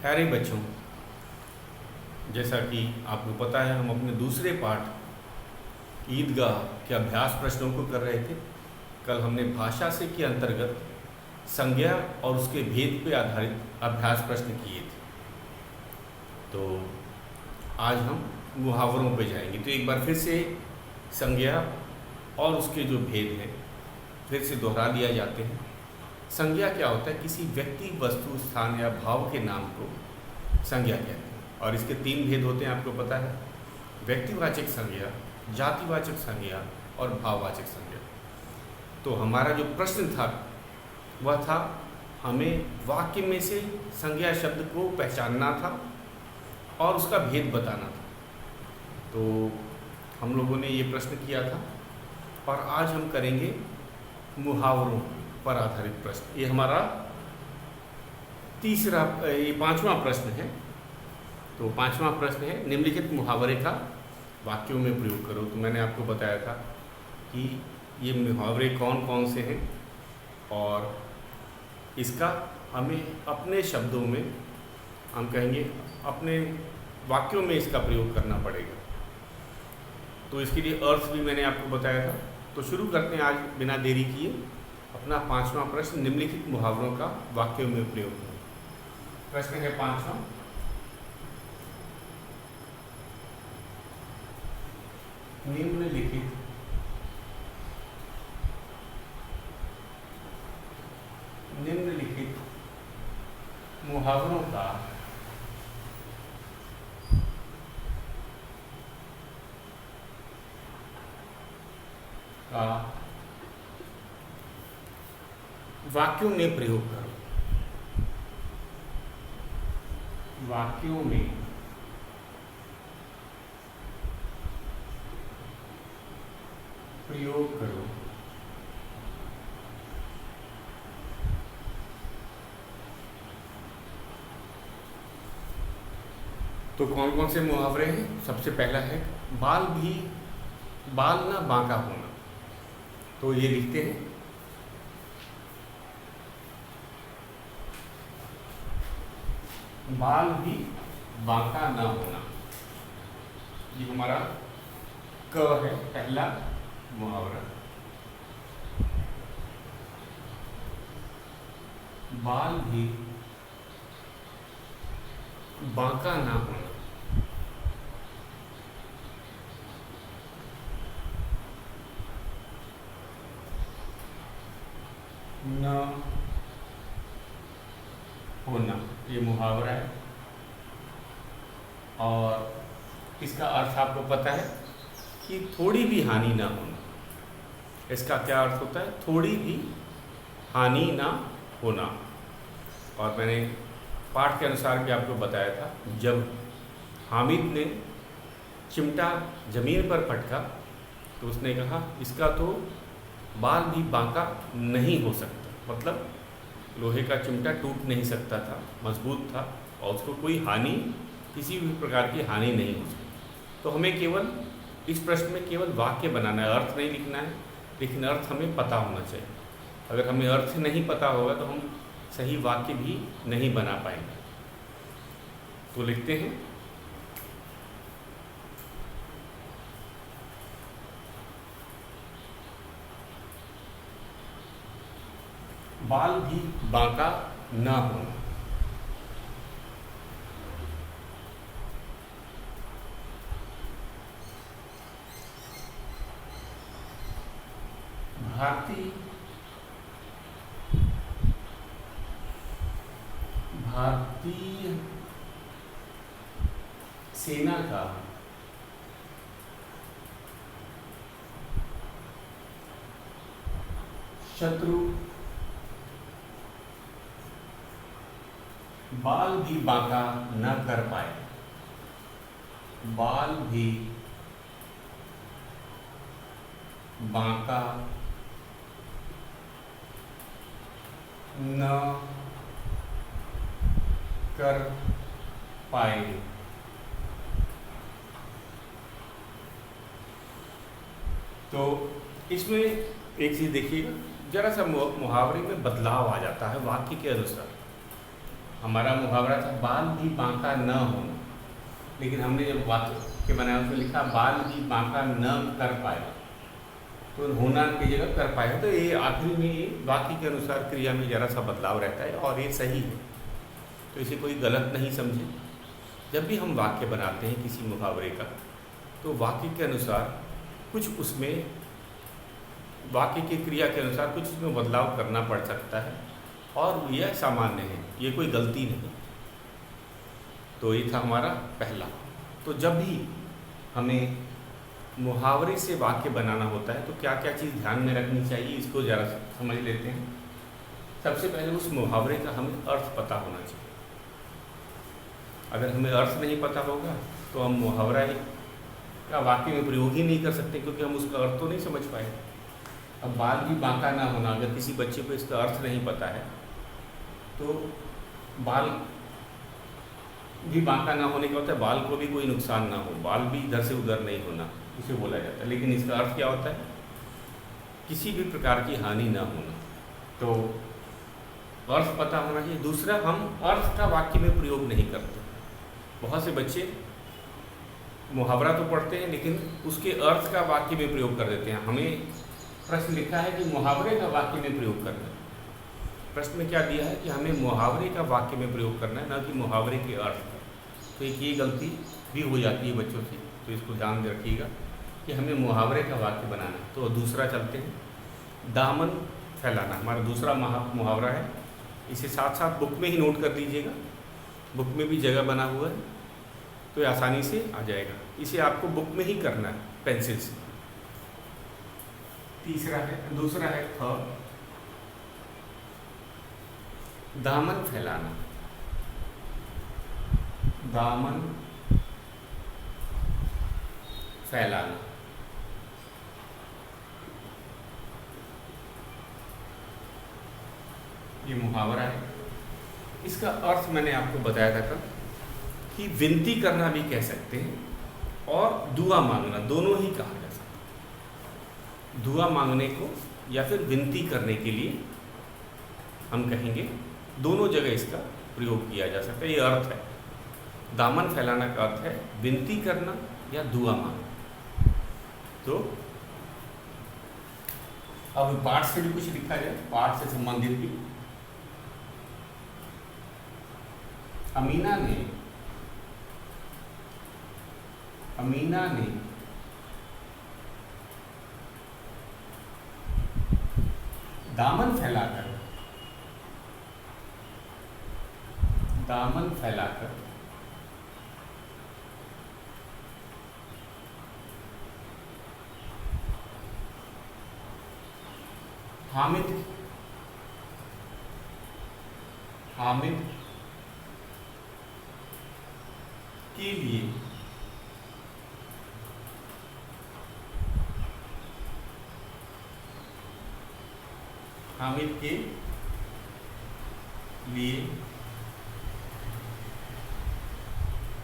प्यारे बच्चों, जैसा कि आपको पता है हम अपने दूसरे पाठ ईदगाह के अभ्यास प्रश्नों को कर रहे थे। कल हमने भाषा से के अंतर्गत संज्ञा और उसके भेद पर आधारित अभ्यास प्रश्न किए थे। तो आज हम मुहावरों पे जाएंगे। तो एक बार फिर से संज्ञा और उसके जो भेद हैं फिर से दोहरा दिया जाते हैं। संज्ञा क्या होता है? किसी व्यक्ति, वस्तु, स्थान या भाव के नाम को संज्ञा कहते हैं और इसके तीन भेद होते हैं, आपको पता है। व्यक्तिवाचक संज्ञा, जातिवाचक संज्ञा और भाववाचक संज्ञा। तो हमारा जो प्रश्न था वह था हमें वाक्य में से संज्ञा शब्द को पहचानना था और उसका भेद बताना था। तो हम लोगों ने ये प्रश्न किया था और आज हम करेंगे मुहावरों पर आधारित प्रश्न। ये हमारा पांचवा प्रश्न है। तो पांचवा प्रश्न है, निम्नलिखित मुहावरे का वाक्यों में प्रयोग करो। तो मैंने आपको बताया था कि ये मुहावरे कौन कौन से हैं और इसका हमें अपने शब्दों में, हम कहेंगे अपने वाक्यों में इसका प्रयोग करना पड़ेगा। तो इसके लिए अर्थ भी मैंने आपको बताया था। तो शुरू करते हैं आज बिना देरी किए अपना पांचवा प्रश्न, निम्नलिखित मुहावरों का वाक्यों में प्रयोग करें। प्रश्न है पांचवा, निम्नलिखित मुहावरों का वाक्यों में प्रयोग करो। वाक्यों में प्रयोग करो। तो कौन कौन से मुहावरे हैं? सबसे पहला है बाल ना बांका होना। तो ये लिखते हैं, बाल भी बांका ना होना। ये हमारा क है, पहला मुहावरा। बाल भी बांका ना होना। न होना, ये मुहावरा है और इसका अर्थ आपको पता है कि थोड़ी भी हानि ना होना। इसका क्या अर्थ होता है? थोड़ी भी हानि ना होना। और मैंने पाठ के अनुसार भी आपको बताया था, जब हामिद ने चिमटा जमीन पर पटका तो उसने कहा इसका तो बाल भी बांका नहीं हो सकता। मतलब लोहे का चिमटा टूट नहीं सकता था, मजबूत था और उसको कोई हानि, किसी भी प्रकार की हानि नहीं हो सकती। तो हमें केवल इस प्रश्न में केवल वाक्य बनाना है, अर्थ नहीं लिखना है, लेकिन अर्थ हमें पता होना चाहिए। अगर हमें अर्थ नहीं पता होगा तो हम सही वाक्य भी नहीं बना पाएंगे। तो लिखते हैं, बाल भी बांका ना होना। भारतीय सेना का शत्रु बाल भी बांका न कर पाए। बाल भी बांका न कर पाए। तो इसमें एक चीज़ देखिएगा, जरा सा मुहावरे में बदलाव आ जाता है वाक्य के अनुसार। हमारा मुहावरा था बाल भी बांका न होना, लेकिन हमने जब वाक्य बनाया उसमें लिखा बाल भी बांका न कर पाया, तो होना की जगह कर पाया। तो ये आखिरी में ये वाक्य के अनुसार क्रिया में जरा सा बदलाव रहता है और ये सही है, तो इसे कोई गलत नहीं समझे। जब भी हम वाक्य बनाते हैं किसी मुहावरे का, तो वाक्य के अनुसार कुछ उसमें वाक्य की क्रिया के अनुसार कुछ उसमें बदलाव करना पड़ सकता है और यह सामान्य है, ये कोई गलती नहीं। तो ये था हमारा पहला। तो जब भी हमें मुहावरे से वाक्य बनाना होता है तो क्या क्या चीज़ ध्यान में रखनी चाहिए, इसको ज़रा समझ लेते हैं। सबसे पहले उस मुहावरे का हमें अर्थ पता होना चाहिए। अगर हमें अर्थ नहीं पता होगा तो हम मुहावरा का वाक्य में प्रयोग ही नहीं कर सकते, क्योंकि हम उसका अर्थ तो नहीं समझ पाए। अब बाल भी बांका ना होना, अगर किसी बच्चे को इसका अर्थ नहीं पता है तो बाल भी बांका ना होने का होता है बाल को भी कोई नुकसान ना हो, बाल भी इधर से उधर नहीं होना, इसे बोला जाता है। लेकिन इसका अर्थ क्या होता है, किसी भी प्रकार की हानि ना होना। तो अर्थ पता होना चाहिए। दूसरा, हम अर्थ का वाक्य में प्रयोग नहीं करते। बहुत से बच्चे मुहावरा तो पढ़ते हैं लेकिन उसके अर्थ का वाक्य में प्रयोग कर देते हैं। हमें प्रश्न लिखा है कि मुहावरे का वाक्य में प्रयोग करना है। प्रश्न में क्या दिया है कि हमें मुहावरे का वाक्य में प्रयोग करना है, ना कि मुहावरे के अर्थ का। तो एक ये गलती भी हो जाती है बच्चों से, तो इसको ध्यान में रखिएगा कि हमें मुहावरे का वाक्य बनाना है। तो दूसरा चलते हैं, दामन फैलाना हमारा दूसरा मुहावरा है। इसे साथ साथ बुक में ही नोट कर लीजिएगा, बुक में भी जगह बना हुआ है तो ये आसानी से आ जाएगा। इसे आपको बुक में ही करना है पेंसिल से। दूसरा है ख, दामन फैलाना। दामन फैलाना, ये मुहावरा है। इसका अर्थ मैंने आपको बताया था कल कि विनती करना भी कह सकते हैं और दुआ मांगना, दोनों ही कहा जा सकता है। दुआ मांगने को या फिर विनती करने के लिए हम कहेंगे, दोनों जगह इसका प्रयोग किया जा सकता है। ये अर्थ है, दामन फैलाना का अर्थ है विनती करना या दुआ मांगना। तो अब पाठ से भी कुछ लिखा जाए, पाठ से संबंधित भी। अमीना ने दामन फैलाकर हामिद के लिए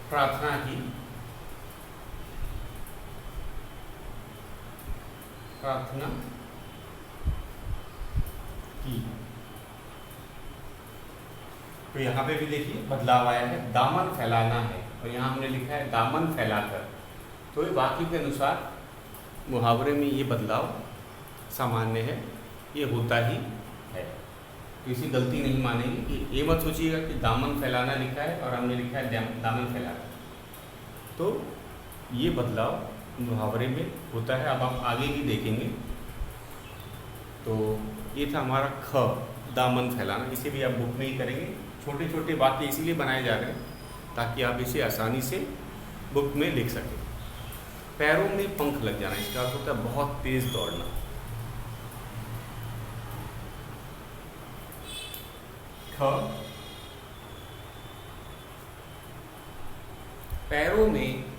प्रार्थना की। तो यहाँ पे भी देखिए बदलाव आया है, दामन फैलाना है और यहाँ हमने लिखा है दामन फैलाकर। तो ये वाक्य के अनुसार मुहावरे में ये बदलाव सामान्य है, ये होता ही है। तो इसी गलती नहीं मानेंगे कि ये मत सोचिएगा कि दामन फैलाना लिखा है और हमने लिखा है दामन फैलाकर। तो ये बदलाव मुहावरे में होता है। अब आप आगे भी देखेंगे। तो ये था हमारा ख, दामन फैलाना। इसे भी आप बुक में ही करेंगे। छोटे छोटे वाक्य इसीलिए बनाए जा रहे हैं ताकि आप इसे आसानी से बुक में लिख सकें। पैरों में पंख लग जाना, इसका अर्थ होता है बहुत तेज दौड़ना। ख, पैरों में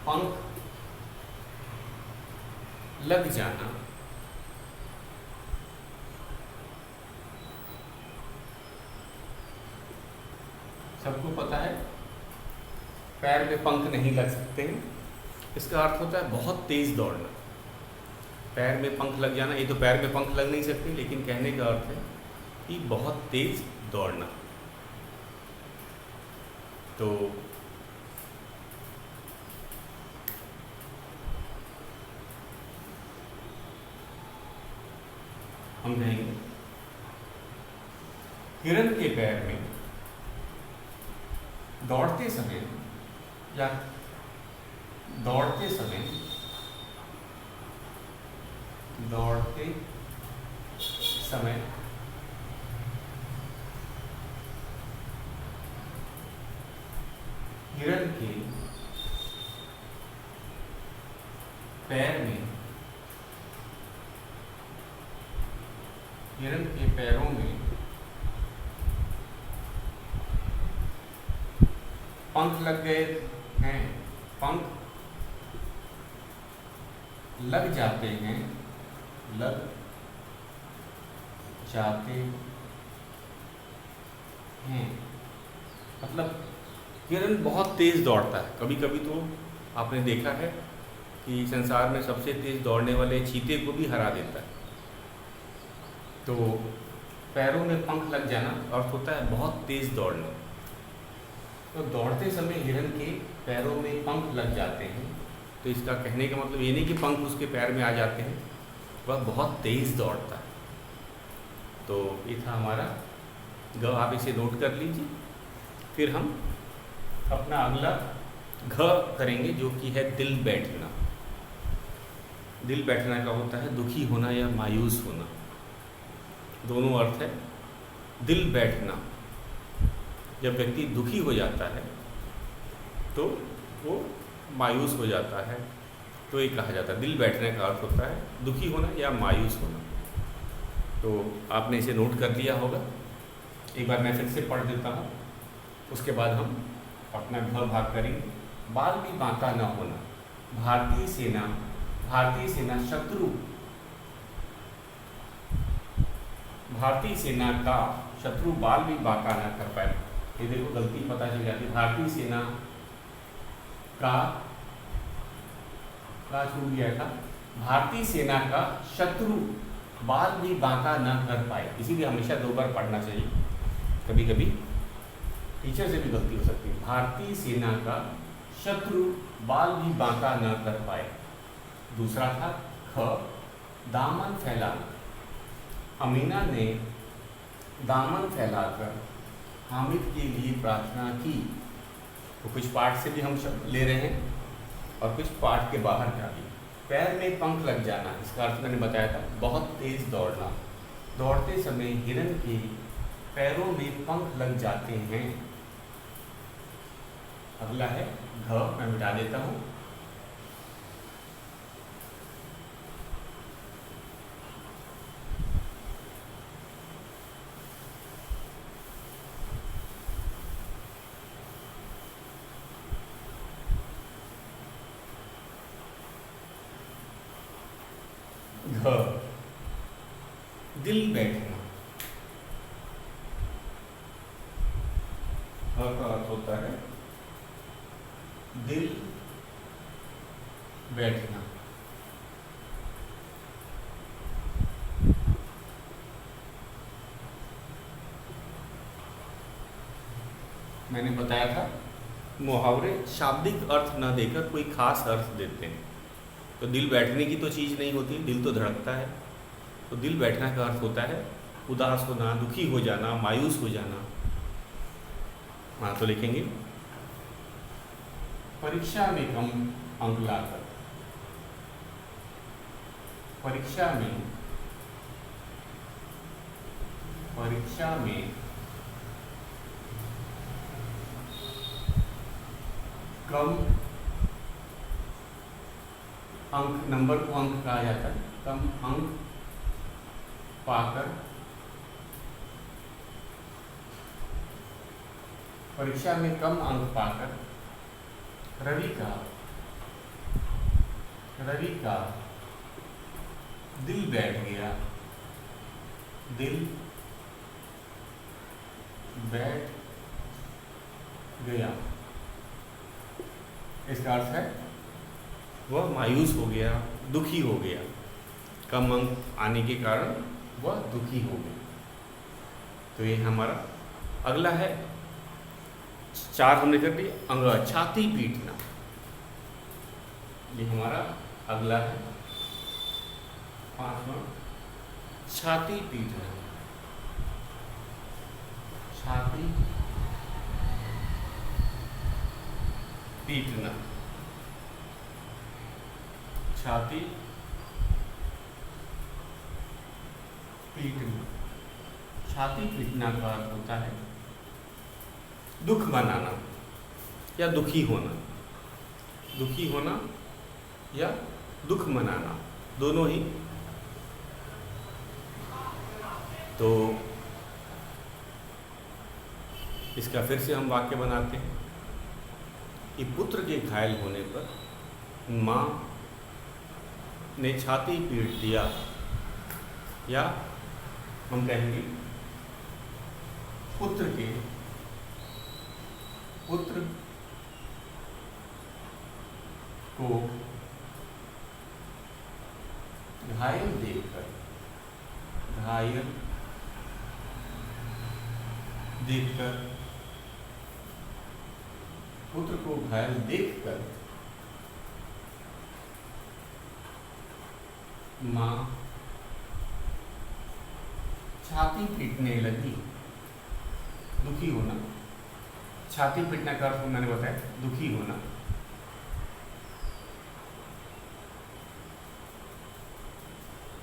पंख लग जाना। सबको पता है पैर में पंख नहीं लग सकते हैं, इसका अर्थ होता है बहुत तेज दौड़ना, पैर में पंख लग जाना। ये तो पैर में पंख लग नहीं सकते, लेकिन कहने का अर्थ है कि बहुत तेज दौड़ना। तो हम कहेंगे हिरण के पैर में दौड़ते समय या दौड़ते समय हिरण के पैर में, हिरण के पैरों में पंख लग गए हैं, पंख लग जाते हैं, लग जाते हैं। मतलब हिरण बहुत तेज दौड़ता है। कभी कभी तो आपने देखा है कि संसार में सबसे तेज दौड़ने वाले चीते को भी हरा देता है। तो पैरों में पंख लग जाना अर्थ होता है बहुत तेज दौड़ना। तो दौड़ते समय हिरण के पैरों में पंख लग जाते हैं, तो इसका कहने का मतलब ये नहीं कि पंख उसके पैर में आ जाते हैं, वह बहुत तेज दौड़ता है। तो ये था हमारा ग, आप इसे नोट कर लीजिए। फिर हम अपना अगला घ करेंगे, जो कि है दिल बैठना। दिल बैठना का होता है दुखी होना या मायूस होना, दोनों अर्थ है। दिल बैठना, जब व्यक्ति दुखी हो जाता है तो वो मायूस हो जाता है, तो ये कहा जाता है। दिल बैठने का अर्थ होता है दुखी होना या मायूस होना। तो आपने इसे नोट कर लिया होगा। एक बार मैं फिर से पढ़ देता हूँ, उसके बाद हम अपना घ भाग करेंगे। बाल भी बांका न होना, भारतीय सेना शत्रु, भारतीय सेना का शत्रु बाल भी बांका न कर पाए। ये देखो गलती पता चल जाती है। भारतीय सेना का छूट गया था। भारतीय सेना का शत्रु बाल भी बांका न कर पाए। इसीलिए हमेशा 2 बार पढ़ना चाहिए, कभी कभी टीचर से भी गलती हो सकती है। भारतीय सेना का शत्रु बाल भी बांका न कर पाए। दूसरा था ख, दामन फैलाना। अमीना ने दामन फैलाकर हामिद के लिए प्रार्थना की। तो कुछ पाठ से भी हम शब्द ले रहे हैं और कुछ पाठ के बाहर का भी। पैर में पंख लग जाना, इसका अर्थ मैंने बताया था बहुत तेज दौड़ना। दौड़ते समय हिरण के पैरों में पंख लग जाते हैं। अगला है घ, मैं मिटा देता हूँ। घ, दिल बैठना। घ का अर्थ होता है दिल बैठना। मैंने बताया था मुहावरे शाब्दिक अर्थ न देकर कोई खास अर्थ देते हैं। तो दिल बैठने की तो चीज़ नहीं होती, दिल तो धड़कता है। तो दिल बैठना का अर्थ होता है उदास होना, दुखी हो जाना, मायूस हो जाना। हाँ, तो लिखेंगे परीक्षा में कम अंक लाकर। परीक्षा में कम अंक, नंबर को अंक कहा जाता है, कम अंक पाकर, परीक्षा में कम अंक पाकर रवि का दिल बैठ गया। दिल बैठ गया, इसका अर्थ है वह मायूस हो गया, दुखी हो गया। कम अंक आने के कारण वह दुखी हो गया। तो ये हमारा अगला है, 4 हमने कर लिया। अंग छाती पीटना, ये हमारा अगला है 5वां, छाती पीटना। छाती पीटना, छाती पीटना। छाती पीटना का अर्थ होता है दुख मनाना या दुखी होना। दुखी होना या दुख मनाना, दोनों ही। तो इसका फिर से हम वाक्य बनाते हैं कि पुत्र के घायल होने पर माँ ने छाती पीट दिया, या हम कहेंगे पुत्र को घायल देखकर पुत्र को घायल देखकर माँ छाती पीटने लगी। दुखी होना, छाती पीटने का अर्थ मैंने बताया दुखी होना।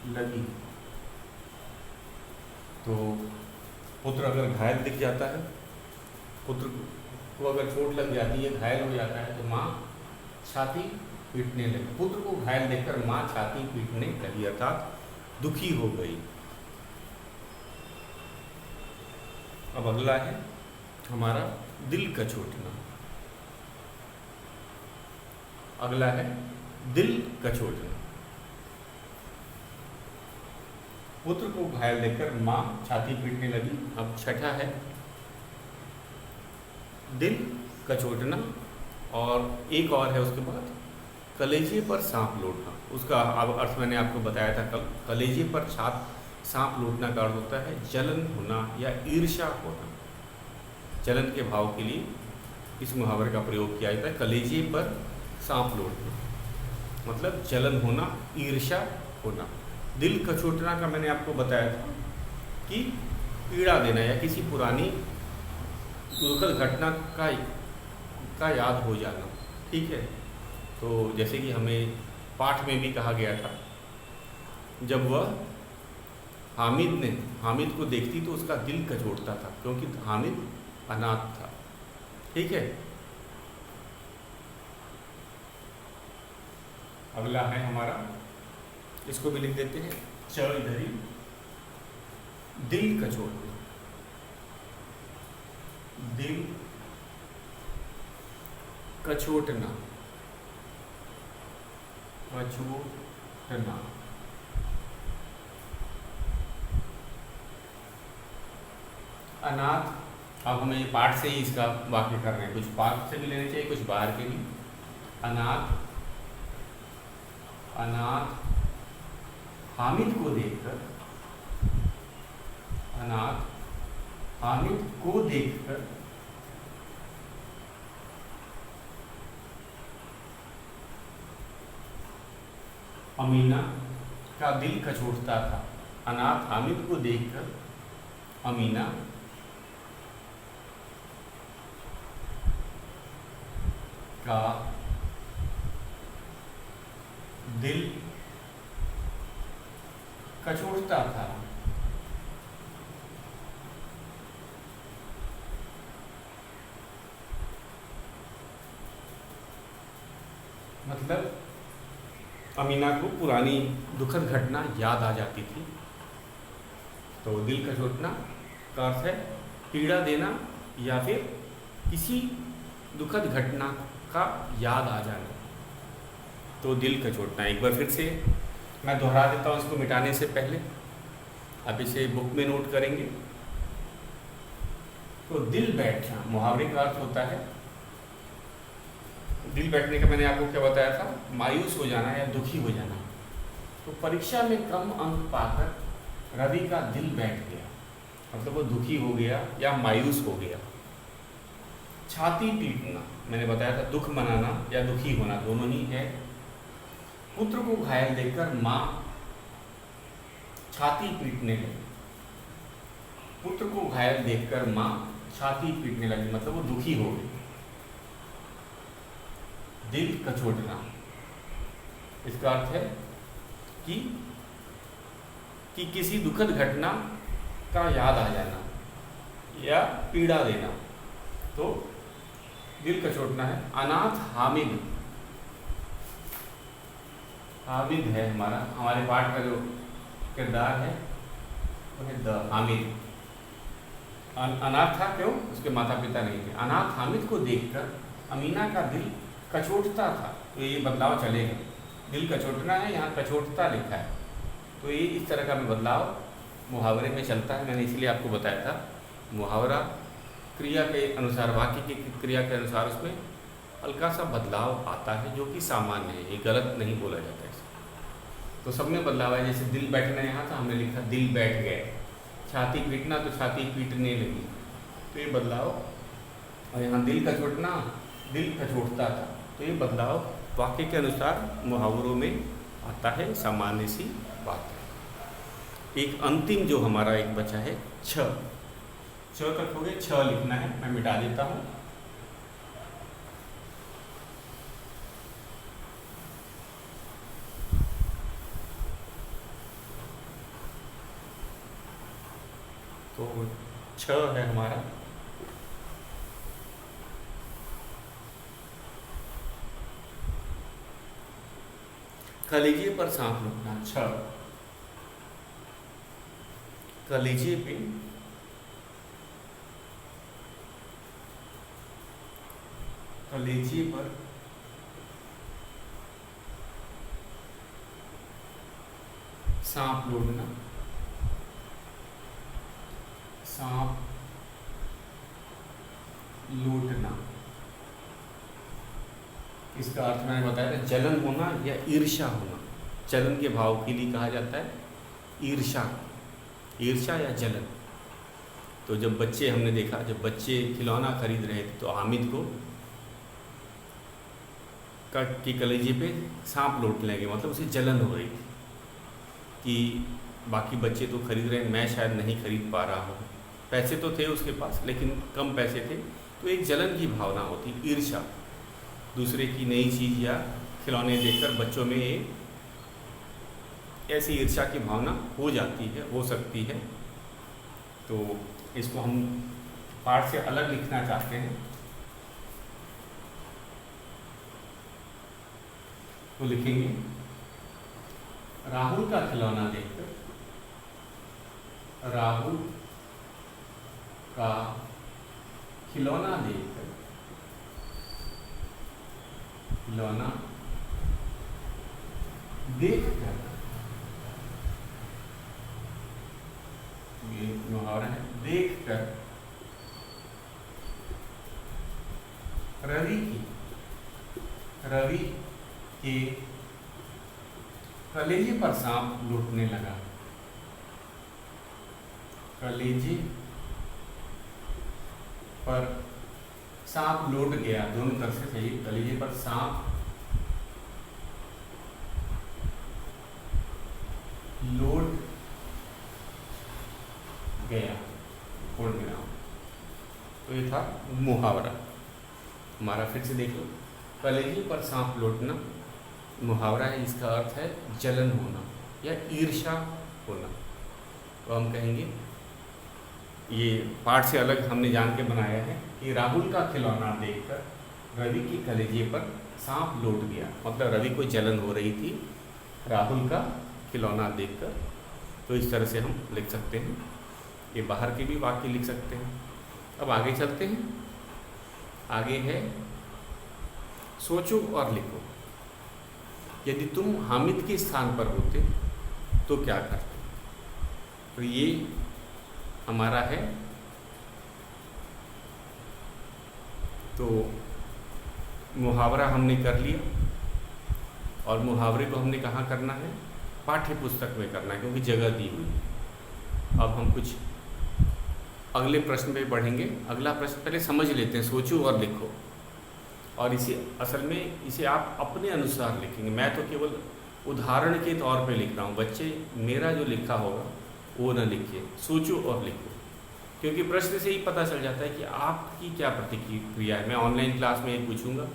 लगी, तो पुत्र अगर घायल दिख जाता है, पुत्र को अगर चोट लग जाती है, घायल हो जाता है, तो माँ छाती पीटने लगी। पुत्र को घायल देखकर माँ छाती पीटने लगी, अर्थात दुखी हो गई। अब अगला है हमारा दिल कचोटना। अगला है दिल कचोटना। पुत्र को घायल देखकर माँ छाती पीटने लगी। अब छठा है दिल कचोटना, और एक और है उसके बाद कलेजे पर सांप लौटना। उसका अब अर्थ मैंने आपको बताया था कल। कलेजे पर सांप लौटना का अर्थ होता है जलन होना या ईर्ष्या होना। जलन के भाव के लिए इस मुहावरे का प्रयोग किया जाता है। कलेजे पर सांप लौटना मतलब जलन होना, ईर्ष्या होना। दिल कचोटना का मैंने आपको बताया था कि पीड़ा देना या किसी पुरानी दुखद घटना का याद हो जाना। ठीक है, तो जैसे कि हमें पाठ में भी कहा गया था, जब वह हामिद को देखती तो उसका दिल कचोटता था, क्योंकि हामिद अनाथ था। ठीक है, अगला है हमारा, इसको भी लिख देते हैं, च इधर ही, दिल कचोटना। दिल कचोटना, कचोटना। अनाथ, अब हमें पाठ से ही इसका वाक्य कर रहे हैं, कुछ पाठ से भी लेने चाहिए, कुछ बाहर के भी। अनाथ हामिद को देखकर, अनाथ हामिद को देखकर अमीना का दिल कचोटता था। अनाथ हामिद को देखकर अमीना का दिल कचोटता था। मतलब अमीना को पुरानी दुखद घटना याद आ जाती थी। तो दिल कचोटना का अर्थ है पीड़ा देना या फिर किसी दुखद घटना का याद आ जाना। तो दिल कचोटना, एक बार फिर से मैं दोहरा देता हूँ इसको मिटाने से पहले, अब इसे बुक में नोट करेंगे। तो दिल बैठना, मुहावरे का अर्थ होता है दिल बैठने का मैंने आपको क्या बताया था, मायूस हो जाना या दुखी हो जाना। तो परीक्षा में कम अंक पाकर रवि का दिल बैठ गया, मतलब वो दुखी हो गया या मायूस हो गया। छाती पीटना, मैंने बताया था दुख मनाना या दुखी होना दोनों ही है। पुत्र को घायल देखकर माँ छाती पीटने लगी। पुत्र को घायल देखकर माँ छाती पीटने लगी, मतलब वो दुखी हो गई। दिल कचोटना, इसका अर्थ है कि किसी दुखद घटना का याद आ जाना या पीड़ा देना, तो दिल कचोटना है। अनाथ हामिद, हामिद है हमारे पाठ का जो किरदार है वो है द हामिद। अनाथ था, क्यों? उसके माता पिता नहीं थे। अनाथ हामिद को देखकर अमीना का दिल कचोटता था, तो ये बदलाव चलेगा। दिल कचोटना है, यहाँ कचोटता लिखा है, तो ये इस तरह का बदलाव मुहावरे में चलता है। मैंने इसलिए आपको बताया था, मुहावरा क्रिया के अनुसार, वाक्य की क्रिया के अनुसार उसमें हल्का सा बदलाव आता है, जो कि सामान्य है, ये गलत नहीं बोला जाता है। तो सब में बदलाव है। जैसे दिल बैठना यहाँ था, हमने लिखा दिल बैठ गए। छाती पीटना, तो छाती पीटने लगी, तो ये बदलाव। और यहाँ दिल कचोटना, दिल कचोटता था, तो ये बदलाव वाक्य के अनुसार मुहावरों में आता है, सामान्य सी बात है। एक अंतिम जो हमारा एक बचा है छ तक हो गए, छ लिखना है, मैं मिटा देता हूँ। तो छ है हमारा। कलेजे पर सांप लिखना, छ। कलेजे पे कलेजे पर सांप लोटना, सांप लूटना, इसका अर्थ मैंने बताया था, जलन होना या ईर्ष्या होना। जलन के भाव के लिए कहा जाता है ईर्ष्या, ईर्ष्या या जलन। तो जब बच्चे, हमने देखा जब बच्चे खिलौना खरीद रहे थे, तो हामिद को की कलेजे पे सांप लौट लेंगे, मतलब उसे जलन हो रही थी कि बाकी बच्चे तो खरीद रहे हैं, मैं शायद नहीं खरीद पा रहा हूँ। पैसे तो थे उसके पास, लेकिन कम पैसे थे, तो एक जलन की भावना होती, ईर्ष्या। दूसरे की नई चीज़ या खिलौने देखकर बच्चों में ऐसी ईर्ष्या की भावना हो जाती है, हो सकती है। तो इसको हम पाठ से अलग लिखना चाहते हैं, तो लिखेंगे राहुल का खिलौना देखकर, राहुल का खिलौना देखकर, खिलौना देखकर, ये मुहावरा है, देखकर रवि के कलेजे पर सांप लूटने लगा। कलेजे पर सांप लौट गया, दोनों तरफ से सही। कलेजे पर सांप लौट गया, छोड़ गया। तो ये था मुहावरा हमारा। फिर से देख लो, कलेजे पर सांप लौटना मुहावरा है, इसका अर्थ है जलन होना या ईर्ष्या होना। तो हम कहेंगे, ये पाठ से अलग हमने जान के बनाया है कि राहुल का खिलौना देखकर रवि के कलेजे पर सांप लौट गया, मतलब रवि को जलन हो रही थी राहुल का खिलौना देखकर। तो इस तरह से हम लिख सकते हैं, ये बाहर के भी वाक्य लिख सकते हैं। अब आगे चलते हैं। आगे है सोचो और लिखो। यदि तुम हामिद के स्थान पर होते तो क्या करते? तो ये हमारा है। तो मुहावरा हमने कर लिया, और मुहावरे को हमने कहाँ करना है? पाठ्य पुस्तक में करना है, क्योंकि जगह दी हुई है। अब हम कुछ अगले प्रश्न पे बढ़ेंगे। अगला प्रश्न पहले समझ लेते हैं, सोचो और लिखो। और इसे असल में इसे आप अपने अनुसार लिखेंगे, मैं तो केवल उदाहरण के तौर पे लिख रहा हूँ। बच्चे मेरा जो लिखा होगा वो ना लिखिए, सोचो और लिखो, क्योंकि प्रश्न से ही पता चल जाता है कि आपकी क्या प्रतिक्रिया है। मैं ऑनलाइन क्लास में ये पूछूंगा,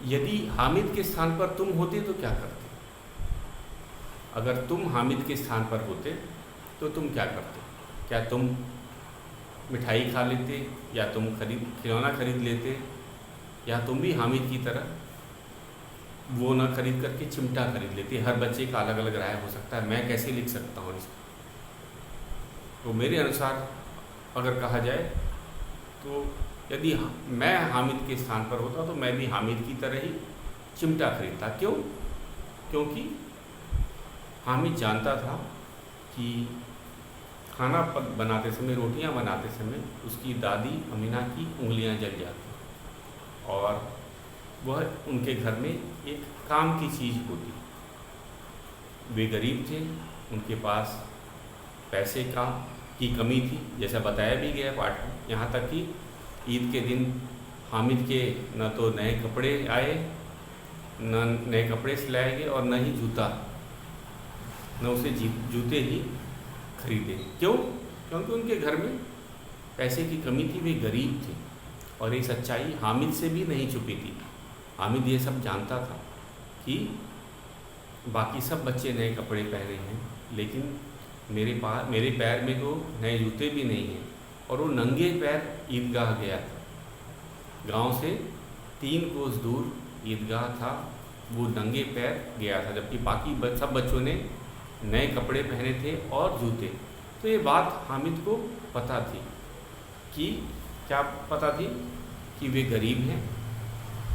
यदि हामिद के स्थान पर तुम होते तो क्या करते? अगर तुम हामिद के स्थान पर होते तो तुम क्या करते? क्या तुम मिठाई खा लेते, या तुम खिलौना खरीद लेते, या तुम भी हामिद की तरह वो ना खरीद करके चिमटा खरीद लेते? हर बच्चे का अलग अलग राय हो सकता है, मैं कैसे लिख सकता हूँ इसको? तो मेरे अनुसार अगर कहा जाए तो यदि मैं हामिद के स्थान पर होता तो मैं भी हामिद की तरह ही चिमटा खरीदता। क्यों? क्योंकि हामिद जानता था कि खाना बनाते समय, रोटियां बनाते समय उसकी दादी अमीना की उंगलियां जल जाती, और वह उनके घर में एक काम की चीज़ होती। वे गरीब थे, उनके पास पैसे की कमी थी, जैसा बताया भी गया पाठ में। यहाँ तक कि ईद के दिन हामिद के न तो नए कपड़े आए, न नए कपड़े सिलाए गए, और न ही जूता, न उसे जूते ही खरीदे। क्यों? क्योंकि उनके घर में पैसे की कमी थी, वे गरीब थे। और ये सच्चाई हामिद से भी नहीं छुपी थी। हामिद ये सब जानता था कि बाकी सब बच्चे नए कपड़े पहने हैं, लेकिन मेरे पैर में तो नए जूते भी नहीं हैं। और वो नंगे पैर ईदगाह गया था। गांव से 3 कोस दूर ईदगाह था, वो नंगे पैर गया था, जबकि बाकी सब बच्चों ने नए कपड़े पहने थे और जूते। तो ये बात हामिद को पता थी कि क्या पता थी कि वे गरीब हैं।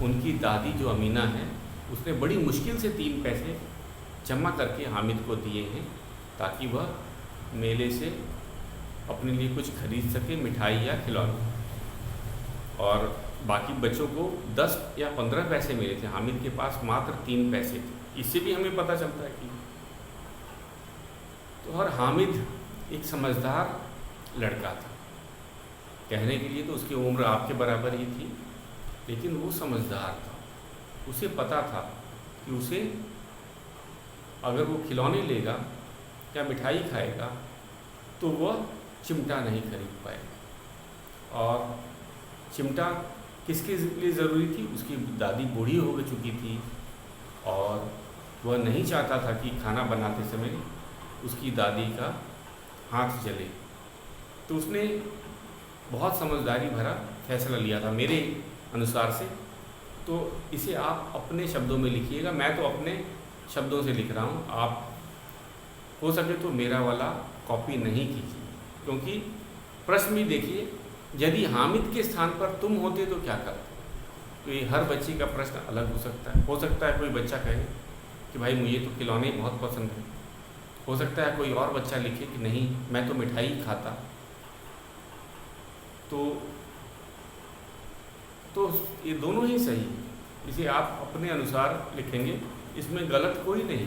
उनकी दादी जो अमीना है, उसने बड़ी मुश्किल से 3 पैसे जमा करके हामिद को दिए हैं, ताकि वह मेले से अपने लिए कुछ खरीद सके, मिठाई या खिलौना। और बाकी बच्चों को 10 या 15 पैसे मिले थे, हामिद के पास मात्र 3 पैसे थे। इससे भी हमें पता चलता है कि तो और हामिद एक समझदार लड़का था। कहने के लिए तो उसकी उम्र आपके बराबर ही थी, लेकिन वो समझदार था। उसे पता था कि उसे अगर वो खिलौने लेगा या मिठाई खाएगा तो वह चिमटा नहीं खरीद पाएगा। और चिमटा किसके लिए ज़रूरी थी? उसकी दादी बूढ़ी हो चुकी थी, और वह नहीं चाहता था कि खाना बनाते समय उसकी दादी का हाथ जले। तो उसने बहुत समझदारी भरा फैसला लिया था मेरे अनुसार से। तो इसे आप अपने शब्दों में लिखिएगा, मैं तो अपने शब्दों से लिख रहा हूँ। आप हो सके तो मेरा वाला कॉपी नहीं कीजिए, क्योंकि प्रश्न भी देखिए, यदि हामिद के स्थान पर तुम होते तो क्या करते? तो ये हर बच्चे का प्रश्न अलग हो सकता है। हो सकता है कोई बच्चा कहे कि भाई मुझे तो खिलौने बहुत पसंद है। हो सकता है कोई और बच्चा लिखे कि नहीं, मैं तो मिठाई खाता। तो ये दोनों ही सही है। इसे आप अपने अनुसार लिखेंगे, इसमें गलत कोई नहीं।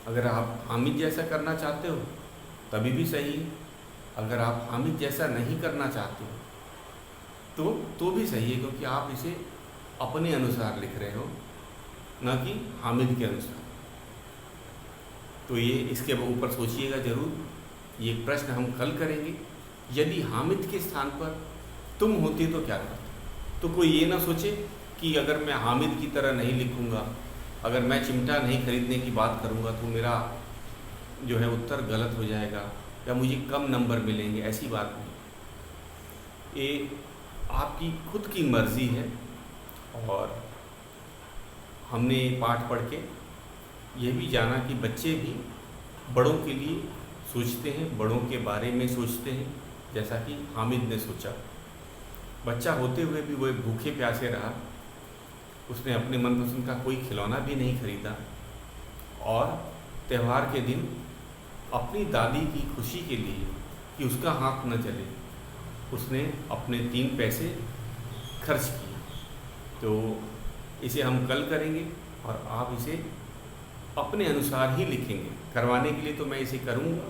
अगर आप हामिद जैसा करना चाहते हो तभी भी सही है। अगर आप हामिद जैसा नहीं करना चाहते हो तो भी सही है, क्योंकि आप इसे अपने अनुसार लिख रहे हो, न कि हामिद के अनुसार। तो ये इसके ऊपर सोचिएगा ज़रूर। ये प्रश्न हम कल करेंगे। यदि हामिद के स्थान पर तुम होते तो क्या करते? तो कोई ये ना सोचे कि अगर मैं हामिद की तरह नहीं लिखूँगा, अगर मैं चिमटा नहीं खरीदने की बात करूँगा तो मेरा जो है उत्तर गलत हो जाएगा या मुझे कम नंबर मिलेंगे। ऐसी बात नहीं। ये आपकी खुद की मर्ज़ी है। और हमने पाठ पढ़ के ये भी जाना कि बच्चे भी बड़ों के लिए सोचते हैं, बड़ों के बारे में सोचते हैं, जैसा कि हामिद ने सोचा। बच्चा होते हुए भी वो भूखे प्यासे रहा। उसने अपने मनपसंद का कोई खिलौना भी नहीं खरीदा, और त्यौहार के दिन अपनी दादी की खुशी के लिए कि उसका हाथ न जले, उसने अपने 3 पैसे खर्च किए। तो इसे हम कल करेंगे और आप इसे अपने अनुसार ही लिखेंगे। करवाने के लिए तो मैं इसे करूँगा,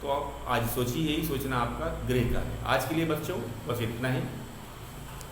तो आप आज सोचिए, यही सोचना आपका गृह कार्य। आज के लिए बच्चों बस इतना ही।